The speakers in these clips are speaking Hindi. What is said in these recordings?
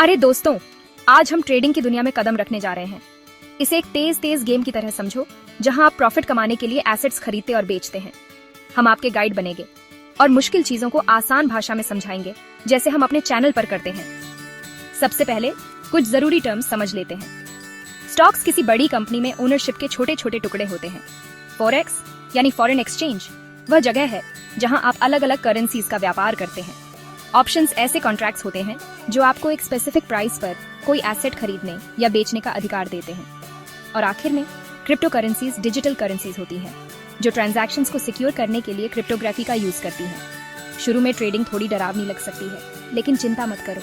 अरे दोस्तों, आज हम ट्रेडिंग की दुनिया में कदम रखने जा रहे हैं। इसे एक तेज गेम की तरह समझो, जहां आप प्रॉफिट कमाने के लिए एसेट्स खरीदते और बेचते हैं। हम आपके गाइड बनेंगे और मुश्किल चीजों को आसान भाषा में समझाएंगे, जैसे हम अपने चैनल पर करते हैं। सबसे पहले कुछ जरूरी टर्म्स समझ लेते हैं। स्टॉक्स किसी बड़ी कंपनी में ओनरशिप के छोटे छोटे टुकड़े होते हैं। फॉरेक्स यानी फॉरेन एक्सचेंज वह जगह है जहां आप अलग अलग करेंसीज का व्यापार करते हैं। ऑप्शंस ऐसे कॉन्ट्रैक्ट्स होते हैं जो आपको एक स्पेसिफिक प्राइस पर कोई एसेट खरीदने या बेचने का अधिकार देते हैं। और आखिर में क्रिप्टो करेंसीज डिजिटल करेंसीज होती हैं, जो ट्रांजैक्शंस को सिक्योर करने के लिए क्रिप्टोग्राफी का यूज करती हैं। शुरू में ट्रेडिंग थोड़ी डरावनी लग सकती है, लेकिन चिंता मत करो।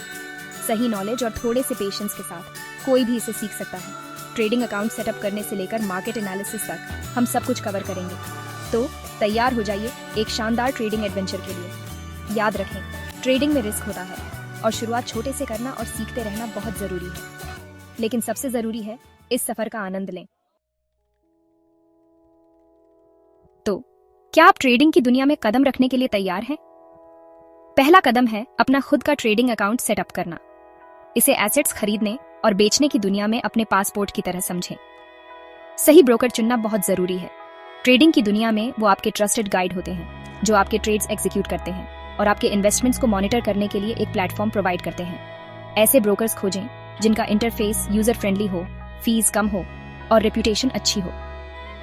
सही नॉलेज और थोड़े से पेशेंस के साथ कोई भी इसे सीख सकता है। ट्रेडिंग अकाउंट सेटअप करने से लेकर मार्केट एनालिसिस तक हम सब कुछ कवर करेंगे। तो तैयार हो जाइए एक शानदार ट्रेडिंग एडवेंचर के लिए। याद रखें, ट्रेडिंग में रिस्क होता है और शुरुआत छोटे से करना और सीखते रहना बहुत जरूरी है। लेकिन सबसे जरूरी है इस सफर का आनंद लें। तो क्या आप ट्रेडिंग की दुनिया में कदम रखने के लिए तैयार हैं? पहला कदम है अपना खुद का ट्रेडिंग अकाउंट सेटअप करना। इसे एसेट्स खरीदने और बेचने की दुनिया में अपने पासपोर्ट की तरह समझें। सही ब्रोकर चुनना बहुत जरूरी है। ट्रेडिंग की दुनिया में वो आपके ट्रस्टेड गाइड होते हैं, जो आपके ट्रेड्स एग्जीक्यूट करते हैं और आपके इन्वेस्टमेंट्स को मॉनिटर करने के लिए एक प्लेटफॉर्म प्रोवाइड करते हैं। ऐसे ब्रोकर्स खोजें जिनका इंटरफेस यूजर फ्रेंडली हो, फीस कम हो और रेप्यूटेशन अच्छी हो।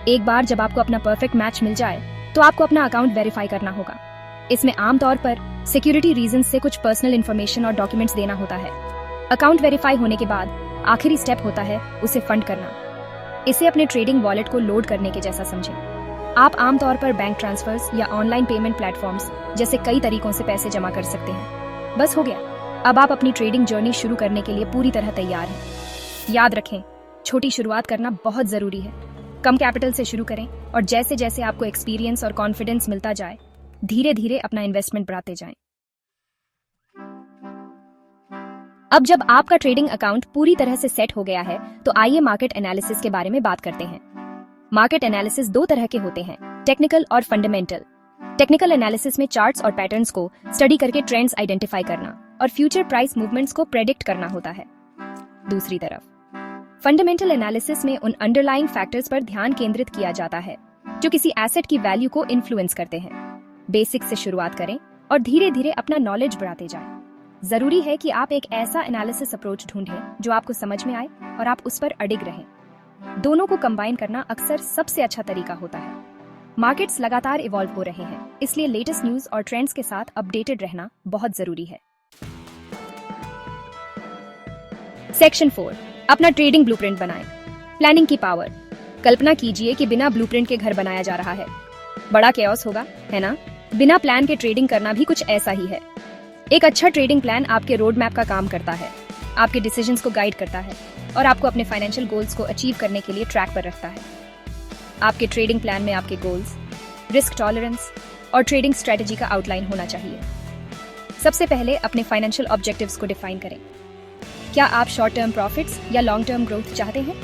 एक बार जब आपको अपना परफेक्ट मैच मिल जाए, तो आपको अपना अकाउंट वेरीफाई करना होगा। इसमें आमतौर पर सिक्योरिटी रीजंस से कुछ पर्सनल इन्फॉर्मेशन और डॉक्यूमेंट्स देना होता है। अकाउंट वेरीफाई होने के बाद आखिरी स्टेप होता है उसे फंड करना। इसे अपने ट्रेडिंग वॉलेट को लोड करने के जैसा समझें। आप आमतौर पर बैंक ट्रांसफर्स या ऑनलाइन पेमेंट प्लेटफॉर्म्स जैसे कई तरीकों से पैसे जमा कर सकते हैं। बस हो गया, अब आप अपनी ट्रेडिंग जर्नी शुरू करने के लिए पूरी तरह तैयार हैं। याद रखें, छोटी शुरुआत करना बहुत जरूरी है। कम कैपिटल से शुरू करें और जैसे जैसे आपको एक्सपीरियंस और कॉन्फिडेंस मिलता जाए, धीरे धीरे अपना इन्वेस्टमेंट बढ़ाते जाएं। अब जब आपका ट्रेडिंग अकाउंट पूरी तरह से सेट हो गया है, तो आइए मार्केट एनालिसिस के बारे में बात करते हैं। मार्केट एनालिसिस दो तरह के होते हैं, टेक्निकल और फंडामेंटल। टेक्निकल एनालिसिस में चार्ट्स और पैटर्न्स को स्टडी करके ट्रेंड्स आइडेंटिफाई करना और फ्यूचर प्राइस मूवमेंट्स को प्रेडिक्ट करना होता है। दूसरी तरफ फंडामेंटल एनालिसिस में उन अंडरलाइंग फैक्टर्स पर ध्यान केंद्रित किया जाता है जो किसी एसेट की वैल्यू को इन्फ्लुएंस करते हैं। बेसिक से शुरुआत करें और धीरे धीरे अपना नॉलेज बढ़ाते जाएं। जरूरी है कि आप एक ऐसा एनालिसिस अप्रोच ढूंढें जो आपको समझ में आए और आप उस पर अडिग रहें। दोनों को कंबाइन करना अक्सर सबसे अच्छा तरीका होता है। मार्केट्स लगातार इवॉल्व हो रहे हैं, इसलिए लेटेस्ट न्यूज और ट्रेंड्स के साथ अपडेटेड रहना बहुत जरूरी है। सेक्शन 4, अपना ट्रेडिंग ब्लूप्रिंट बनाएं। प्लानिंग की पावर। कल्पना कीजिए कि बिना ब्लूप्रिंट के घर बनाया जा रहा है। बड़ा केओस होगा, है ना? बिना प्लान के ट्रेडिंग करना भी कुछ ऐसा ही है। एक अच्छा ट्रेडिंग प्लान आपके रोड मैप का काम करता है, आपके डिसीजंस को गाइड करता है और आपको अपने फाइनेंशियल गोल्स को अचीव करने के लिए ट्रैक पर रखता है। आपके ट्रेडिंग प्लान में आपके गोल्स, रिस्क टॉलरेंस और ट्रेडिंग स्ट्रेटजी का आउटलाइन होना चाहिए। सबसे पहले अपने फाइनेंशियल ऑब्जेक्टिव्स को डिफाइन करें। क्या आप शॉर्ट टर्म प्रॉफिट्स या लॉन्ग टर्म ग्रोथ चाहते हैं?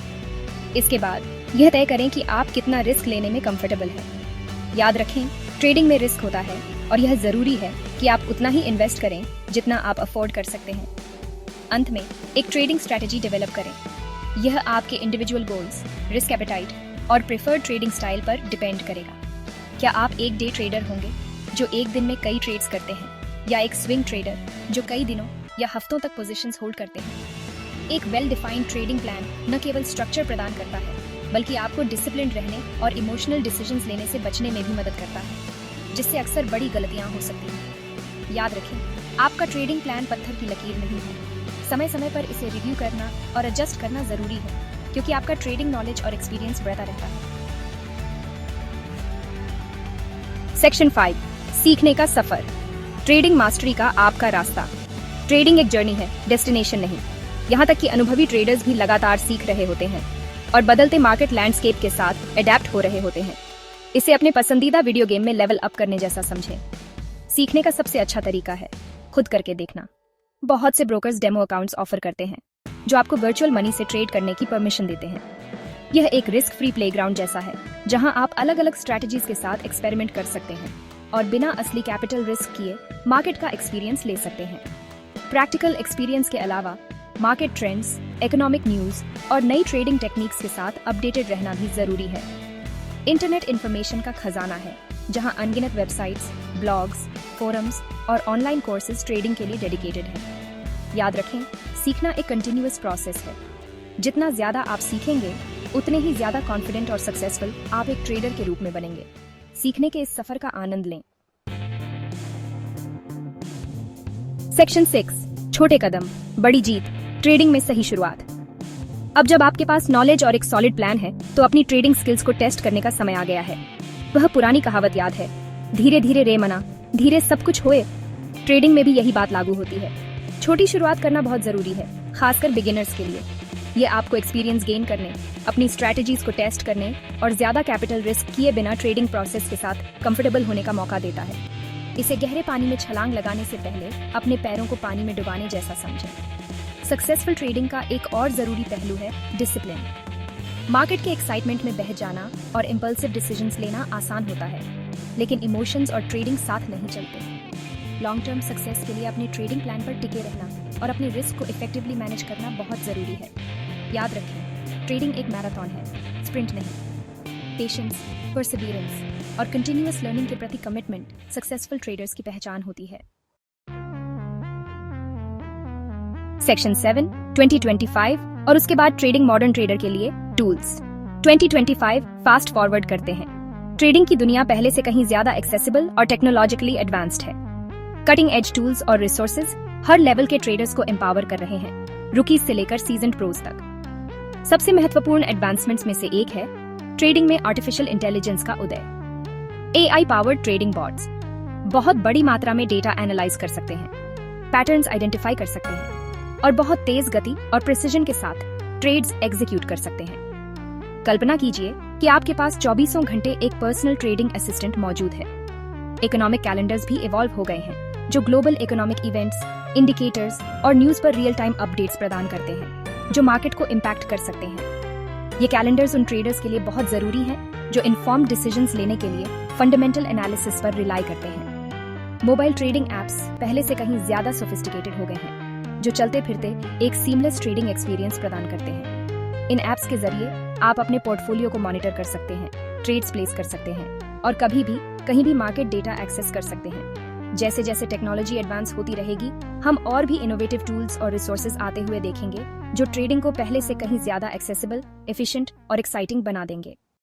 इसके बाद यह तय करें कि आप कितना रिस्क लेने में कंफर्टेबल हैं। याद रखें, ट्रेडिंग में रिस्क होता है और यह जरूरी है कि आप उतना ही इन्वेस्ट करें जितना आप अफोर्ड कर सकते हैं। अंत में एक ट्रेडिंग स्ट्रेटजी डेवलप करें। यह आपके इंडिविजुअल गोल्स, रिस्क एपेटाइट और प्रेफर्ड ट्रेडिंग स्टाइल पर डिपेंड करेगा। क्या आप एक डे ट्रेडर होंगे जो एक दिन में कई ट्रेड्स करते हैं, या एक स्विंग ट्रेडर जो कई दिनों या हफ्तों तक पोजीशंस होल्ड करते हैं? एक वेल डिफाइंड ट्रेडिंग प्लान न केवल स्ट्रक्चर प्रदान करता है, बल्कि आपको डिसिप्लिन रहने और इमोशनल डिसीजंस लेने से बचने में भी मदद करता है, जिससे अक्सर बड़ी गलतियां हो सकती हैं। याद रखें, आपका ट्रेडिंग प्लान पत्थर की लकीर नहीं है। समय समय पर इसे रिव्यू करना और एडजस्ट करना जरूरी है, क्योंकि आपका ट्रेडिंग नॉलेज और एक्सपीरियंस बढ़ता रहता है। सेक्शन 5, सीखने का सफर। ट्रेडिंग मास्टरी का आपका रास्ता। ट्रेडिंग एक जर्नी है, डेस्टिनेशन नहीं। यहाँ तक कि अनुभवी ट्रेडर्स भी लगातार सीख रहे होते हैं और बदलते मार्केट लैंडस्केप के साथ अडेप्ट हो रहे होते हैं। इसे अपने पसंदीदा वीडियो गेम में लेवल अप करने जैसा समझें। सीखने का सबसे अच्छा तरीका है खुद करके देखना। बहुत से ब्रोकर्स डेमो अकाउंट्स ऑफर करते हैं जो आपको वर्चुअल मनी से ट्रेड करने की परमिशन देते हैं। यह एक रिस्क फ्री प्लेग्राउंड जैसा है, जहां आप अलग अलग स्ट्रैटेजीज के साथ एक्सपेरिमेंट कर सकते हैं और बिना असली कैपिटल रिस्क किए मार्केट का एक्सपीरियंस ले सकते हैं। प्रैक्टिकल एक्सपीरियंस के अलावा मार्केट ट्रेंड्स, इकोनॉमिक न्यूज और नई ट्रेडिंग टेक्निक्स के साथ अपडेटेड रहना भी जरूरी है। इंटरनेट इंफॉर्मेशन का खजाना है, जहां अनगिनत वेबसाइट्स, ब्लॉग्स, फोरम्स और ऑनलाइन कोर्सेज ट्रेडिंग के लिए डेडिकेटेड हैं। याद रखें, सीखना एक कंटिन्यूअस प्रोसेस है। जितना ज्यादा आप सीखेंगे, उतने ही ज्यादा कॉन्फिडेंट और सक्सेसफुल आप एक ट्रेडर के रूप में बनेंगे। सीखने के इस सफर का आनंद लें। सेक्शन 6, छोटे कदम, बड़ी जीत, ट्रेडिंग में सही शुरुआत। अब जब आपके पास नॉलेज और एक सॉलिड प्लान है, तो अपनी ट्रेडिंग स्किल्स को टेस्ट करने का समय आ गया है। वह पुरानी कहावत याद है, धीरे धीरे रे मना, धीरे सब कुछ होए। ट्रेडिंग में भी यही बात लागू होती है। छोटी शुरुआत करना बहुत जरूरी है, खासकर बिगिनर्स के लिए। ये आपको एक्सपीरियंस गेन करने, अपनी स्ट्रैटेजीज को टेस्ट करने और ज्यादा कैपिटल रिस्क किए बिना ट्रेडिंग प्रोसेस के साथ कंफर्टेबल होने का मौका देता है। इसे गहरे पानी में छलांग लगाने से पहले अपने पैरों को पानी में डुबाने जैसा समझें। सक्सेसफुल ट्रेडिंग का एक और जरूरी पहलू है डिसिप्लिन। मार्केट के एक्साइटमेंट में बह जाना और इम्पल्सिव डिसीजंस लेना आसान होता है, लेकिन इमोशंस और ट्रेडिंग साथ नहीं चलते। लॉन्ग टर्म सक्सेस के लिए अपने ट्रेडिंग प्लान पर टिके रहना और अपने रिस्क को इफेक्टिवली मैनेज करना बहुत जरूरी है। याद रखें, ट्रेडिंग एक मैराथन है, स्प्रिंट नहीं। पेशेंस, परसिवियरेंस और कंटिन्यूअस लर्निंग के प्रति कमिटमेंट सक्सेसफुल ट्रेडर्स की पहचान होती है। सेक्शन 7, 2025 और उसके बाद ट्रेडिंग मॉडर्न ट्रेडर के लिए टूल्स। 2025 फास्ट फॉरवर्ड करते हैं। ट्रेडिंग की दुनिया पहले से कहीं ज्यादा एक्सेसिबल और टेक्नोलॉजिकली एडवांस्ड है। कटिंग एज टूल्स और रिसोर्सेज हर लेवल के ट्रेडर्स को एम्पावर कर रहे हैं, रुकीज से लेकर सीजन्ड प्रोज तक। सबसे महत्वपूर्ण एडवांसमेंट्स में से एक है ट्रेडिंग में आर्टिफिशियल इंटेलिजेंस का उदय। AI पावर्ड ट्रेडिंग बॉट्स बहुत बड़ी मात्रा में डेटा एनालाइज कर सकते हैं, पैटर्न्स आइडेंटिफाई कर सकते हैं और बहुत तेज गति और प्रिसिजन के साथ ट्रेड्स एग्जीक्यूट कर सकते हैं। कल्पना कीजिए कि आपके पास 24 घंटे एक पर्सनल ट्रेडिंग असिस्टेंट मौजूद है। इकोनॉमिक कैलेंडर्स भी इवॉल्व हो गए हैं, जो ग्लोबल इकोनॉमिक इवेंट्स, इंडिकेटर्स और न्यूज पर रियल टाइम अपडेट्स प्रदान करते हैं, जो मार्केट को इम्पैक्ट कर सकते हैं। ये कैलेंडर्स उन ट्रेडर्स के लिए बहुत जरूरी हैं जो इन्फॉर्म्ड डिसीजंस लेने के लिए फंडामेंटल एनालिसिस पर रिलाई करते हैं। मोबाइल ट्रेडिंग एप्स पहले से कहीं ज्यादा सोफिस्टिकेटेड हो गए हैं, जो चलते फिरते एक सीमलेस ट्रेडिंग एक्सपीरियंस प्रदान करते हैं। इन एप्स के जरिए आप अपने पोर्टफोलियो को मॉनिटर कर सकते हैं, ट्रेड्स प्लेस कर सकते हैं और कभी भी कहीं भी मार्केट डेटा एक्सेस कर सकते हैं। जैसे जैसे टेक्नोलॉजी एडवांस होती रहेगी, हम और भी इनोवेटिव टूल्स और रिसोर्सेज आते हुए देखेंगे, जो ट्रेडिंग को पहले से कहीं ज्यादा एक्सेसिबल, एफिशिएंट और एक्साइटिंग बना देंगे।